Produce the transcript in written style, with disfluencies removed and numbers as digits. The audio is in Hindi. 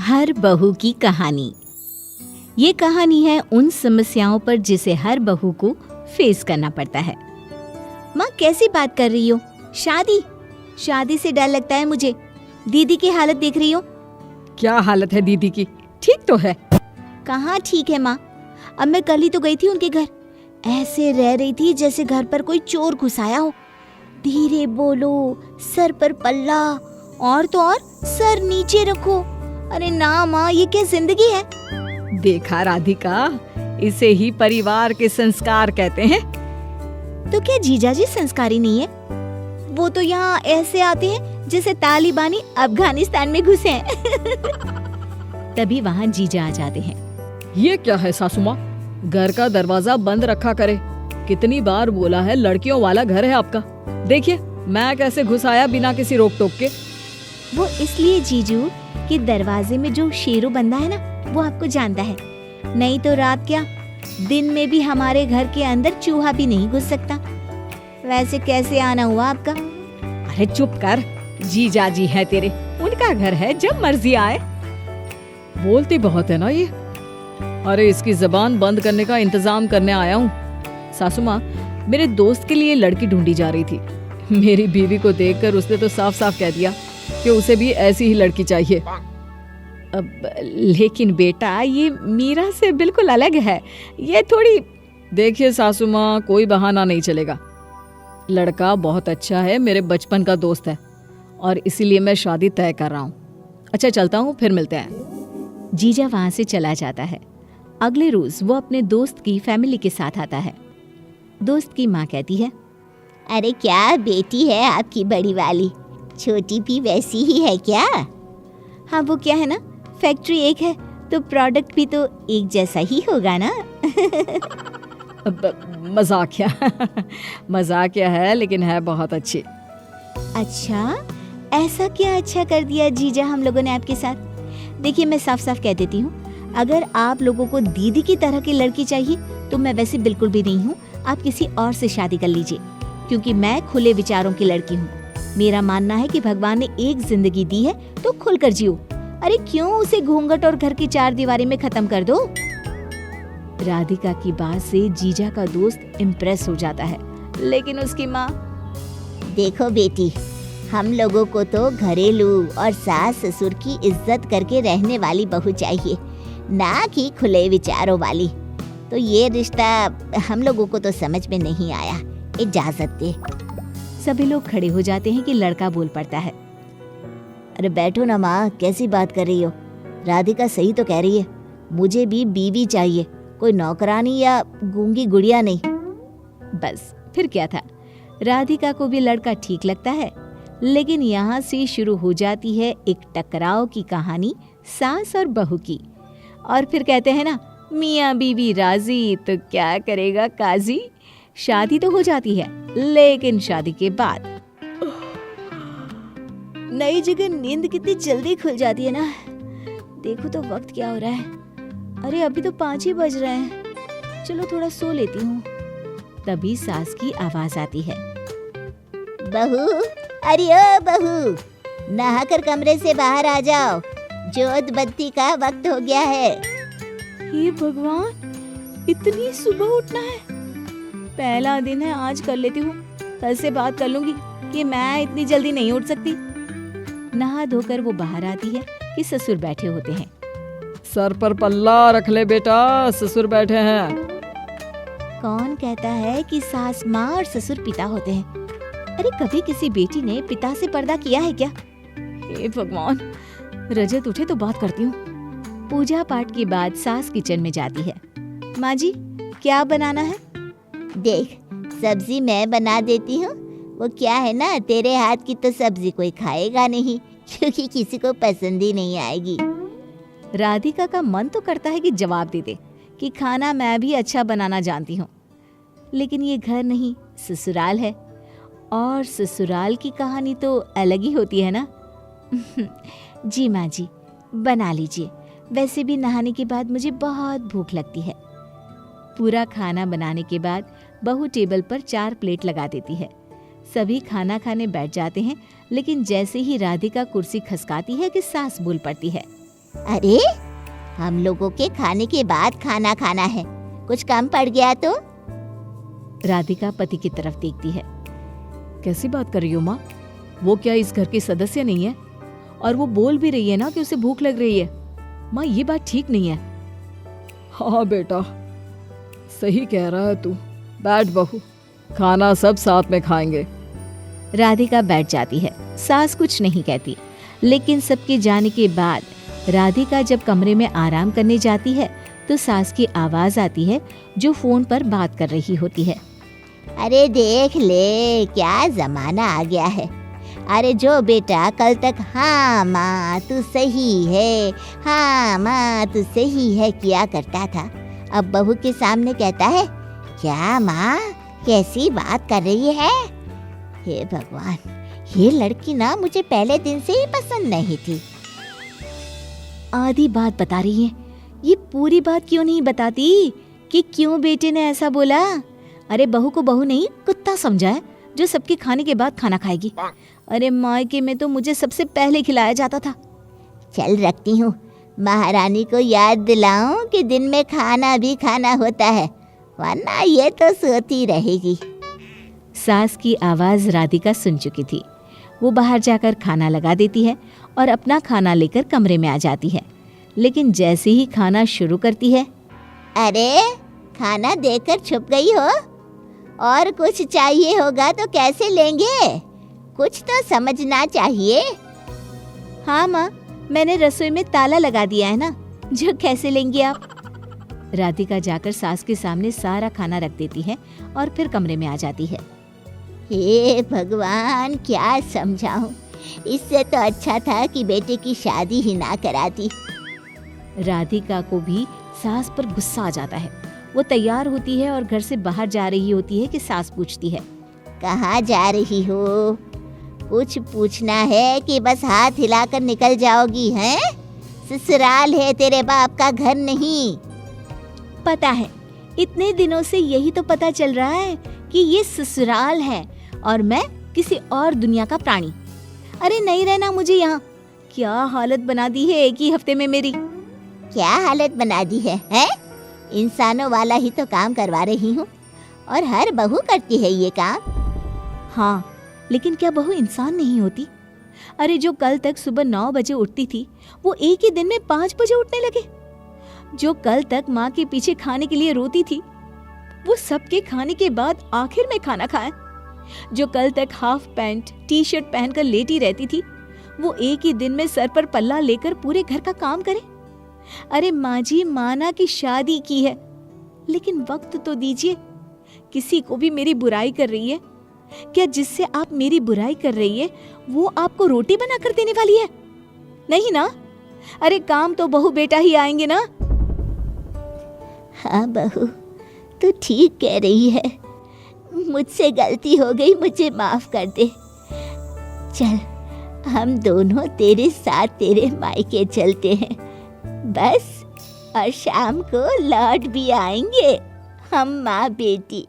हर बहू की कहानी। ये कहानी है उन समस्याओं पर जिसे हर बहू को फेस करना पड़ता है। माँ कैसी बात कर रही हो? शादी से डर लगता है मुझे। दीदी की हालत देख रही हो? क्या हालत है दीदी की? ठीक तो है। कहाँ ठीक है माँ, अब मैं कल ही तो गई थी उनके घर। ऐसे रह रही थी जैसे घर पर कोई चोर घुस आया हो। धीरे बोलो, सर पर पल्ला, और तो और सर नीचे रखो। अरे ना माँ, ये क्या जिंदगी है? देखा राधिका, इसे ही परिवार के संस्कार कहते हैं। तो क्या जीजा जी संस्कारी नहीं है? वो तो यहाँ ऐसे आते हैं जैसे तालिबानी अफगानिस्तान में घुसे हैं। तभी वहाँ जीजा आ जाते हैं। ये क्या है सासू माँ, घर का दरवाजा बंद रखा करे। कितनी बार बोला है लड़कियों वाला घर है आपका। देखिए मैं कैसे घुस आया बिना किसी रोक टोक के। वो इसलिए जीजू कि दरवाजे में जो शेरू बंदा है ना, वो आपको जानता है। नहीं तो रात क्या, दिन में भी हमारे घर के अंदर चूहा भी नहीं घुस सकता। वैसे कैसे आना हुआ आपका? अरे चुप कर, जीजा जी है तेरे, उनका घर है, जब मर्जी आए। बोलती बहुत है ना ये। अरे इसकी जबान बंद करने का इंतजाम करने आया हूँ। सासू माँ, मेरे दोस्त के लिए लड़की ढूंढी जा रही थी। मेरी बीवी को देखकर उसने तो साफ साफ कह दिया कि उसे भी ऐसी ही लड़की चाहिए। अब लेकिन बेटा, ये मीरा से बिल्कुल अलग है। ये थोड़ी। देखिए सासू माँ, कोई बहाना नहीं चलेगा। लड़का बहुत अच्छा है, मेरे बचपन का दोस्त है, और इसीलिए मैं शादी तय कर रहा हूँ। अच्छा चलता हूँ, फिर मिलते हैं। जीजा वहाँ से चला जाता है। अगले रोज वो अपने दोस्त की फैमिली के साथ आता है। दोस्त की माँ कहती है, अरे क्या बेटी है आपकी बड़ी वाली, छोटी भी वैसी ही है क्या? हाँ वो क्या है ना, फैक्ट्री एक है तो प्रोडक्ट भी तो एक जैसा ही होगा ना। मजाकिया है, लेकिन है बहुत अच्छी। अच्छा, ऐसा क्या अच्छा कर दिया जीजा हम लोगों ने आपके साथ? देखिए मैं साफ साफ कह देती हूँ, अगर आप लोगों को दीदी की तरह की लड़की चाहिए तो मैं वैसे बिल्कुल भी नहीं हूँ। आप किसी और से शादी कर लीजिए, क्योंकि मैं खुले विचारों की लड़की हूँ। मेरा मानना है कि भगवान ने एक जिंदगी दी है तो खुलकर जियो। अरे क्यों उसे घूंघट और घर की चार दीवारी में खत्म कर दो। राधिका की बात से जीजा का दोस्त इम्प्रेस हो जाता है, लेकिन उसकी माँ, देखो बेटी, हम लोगों को तो घरेलू और सास ससुर की इज्जत करके रहने वाली बहू चाहिए, ना कि खुले विचारों वाली। तो ये रिश्ता हम लोगों को तो समझ में नहीं आया, इजाजत दे। सभी लोग खड़े हो जाते हैं कि लड़का बोल पड़ता है, अरे बैठो ना माँ, कैसी बात कर रही हो? राधिका सही तो कह रही है, मुझे भी बीवी चाहिए, कोई नौकरानी या गूंगी गुड़िया नहीं। बस फिर क्या था, राधिका को भी लड़का ठीक लगता है। लेकिन यहाँ से शुरू हो जाती है एक टकराव की कहानी सास और बहू की। और फिर कहते हैं ना, मियाँ बीवी राजी तो क्या करेगा काजी। शादी तो हो जाती है, लेकिन शादी के बाद नई जगह नींद कितनी जल्दी खुल जाती है ना। देखो तो वक्त क्या हो रहा है। अरे अभी तो 5 ही बज रहे हैं, चलो थोड़ा सो लेती हूँ। तभी सास की आवाज आती है, बहू, अरे ओ बहू, नहाकर कमरे से बाहर आ जाओ, जोत बत्ती का वक्त हो गया है। हे भगवान, इतनी सुबह उठना है? पहला दिन है, आज कर लेती हूँ, कल से बात कर लूंगी कि मैं इतनी जल्दी नहीं उठ सकती। नहा धोकर वो बाहर आती है कि ससुर बैठे होते हैं। सर पर पल्ला रख ले बेटा, ससुर बैठे हैं। कौन कहता है कि सास माँ और ससुर पिता होते हैं? अरे कभी किसी बेटी ने पिता से पर्दा किया है क्या? हे भगवान, रजत उठे तो बात करती हूँ। पूजा पाठ के बाद सास किचन में जाती है। माँ जी, क्या बनाना है? देख, सब्जी मैं बना देती हूँ। वो क्या है ना, तेरे हाथ की तो सब्जी कोई खाएगा नहीं, क्योंकि किसी को पसंद ही नहीं आएगी। राधिका का मन तो करता है कि जवाब दे दे कि खाना मैं भी अच्छा बनाना जानती हूँ, लेकिन ये घर नहीं, ससुराल है, और ससुराल की कहानी तो अलग ही होती है ना। जी माँ जी, बना लीजिए। वैसे भी नहाने के बाद मुझे बहुत भूख लगती है। पूरा खाना बनाने के बाद बहू टेबल पर 4 प्लेट लगा देती है। सभी खाना खाने बैठ जाते हैं, लेकिन जैसे ही राधिका कुर्सी खसकाती है कि सास बोल पड़ती है, अरे, हम लोगों के खाने के बाद खाना खाना है, कुछ कम पड़ गया तो? राधिका पति की तरफ देखती है। कैसी बात कर रही हो माँ? वो क्या इस घर की सदस्य नहीं है? और वो बोल भी रही है ना कि उसे भूख लग रही है। माँ, ये बात ठीक नहीं है। हाँ बेटा, सही कह रहा है तू। बैठ बहू, खाना सब साथ में खाएंगे। राधिका बैठ जाती है। सास कुछ नहीं कहती, लेकिन सबके जाने के बाद राधिका जब कमरे में आराम करने जाती है तो सास की आवाज आती है जो फोन पर बात कर रही होती है। अरे देख ले, क्या जमाना आ गया है। अरे जो बेटा कल तक हाँ माँ तू सही है, हाँ माँ तू सही है किया करता था, अब बहू के सामने कहता है क्या माँ, कैसी बात कर रही है। हे भगवान, ये लड़की ना मुझे पहले दिन से ही पसंद नहीं थी। आधी बात बता रही है, ये पूरी बात क्यों नहीं बताती कि क्यों बेटे ने ऐसा बोला। अरे बहू को बहू नहीं कुत्ता समझा है जो सबके खाने के बाद खाना खाएगी। अरे मायके में तो मुझे सबसे पहले खिलाया जाता था। चल रखती हूँ, महारानी को याद दिलाऊं कि दिन में खाना भी खाना होता है, वरना ये तो सोती रहेगी। सास की आवाज राधिका सुन चुकी थी। वो बाहर जाकर खाना लगा देती है और अपना खाना लेकर कमरे में आ जाती है, लेकिन जैसे ही खाना शुरू करती है, अरे खाना देकर छुप गई हो, और कुछ चाहिए होगा तो कैसे लेंगे, कुछ तो समझना चाहिए। हाँ माँ, मैंने रसोई में ताला लगा दिया है ना, जो कैसे लेंगे आप। राधिका जाकर सास के सामने सारा खाना रख देती है और फिर कमरे में आ जाती है। हे भगवान, क्या समझाऊं, इससे तो अच्छा था कि बेटे की शादी ही ना कराती। राधिका को भी सास पर गुस्सा आ जाता है। वो तैयार होती है और घर से बाहर जा रही होती है कि सास पूछती है, कहाँ जा रही हो? कुछ पूछना है कि बस हाथ हिलाकर निकल जाओगी हैं? ससुराल है तेरे बाप का, घर नहीं। पता है, इतने दिनों से यही तो पता चल रहा है कि ये ससुराल है और मैं किसी और दुनिया का प्राणी। अरे नहीं रहना मुझे यहाँ। क्या हालत बना दी है एक ही हफ्ते में मेरी। क्या हालत बना दी है, हैं? इंसानों वाला ही तो काम करवा रही हूँ और हर बहू करती है ये काम। हाँ, लेकिन क्या बहू इंसान नहीं होती? अरे जो कल तक सुबह 9 बजे उठती थी वो एक ही दिन में 5 बजे उठने लगे। जो कल तक माँ के पीछे खाने के लिए रोती थी वो सबके खाने के बाद आखिर में खाना खाए। जो कल तक हाफ पैंट टी शर्ट पहनकर लेटी रहती थी वो एक ही दिन में सर पर पल्ला लेकर पूरे घर का काम करे। अरे माँ जी, माना की शादी की है, लेकिन वक्त तो दीजिए। किसी को भी मेरी बुराई कर रही है क्या? जिससे आप मेरी बुराई कर रही है वो आपको रोटी बना कर देने वाली है? नहीं ना? अरे काम तो बहू बेटा ही आएंगे ना। हाँ बहू, तू ठीक कह रही है, मुझसे गलती हो गई, मुझे माफ कर दे। चल, हम दोनों तेरे साथ तेरे मायके चलते हैं बस, और शाम को लौट भी आएंगे हम माँ बेटी।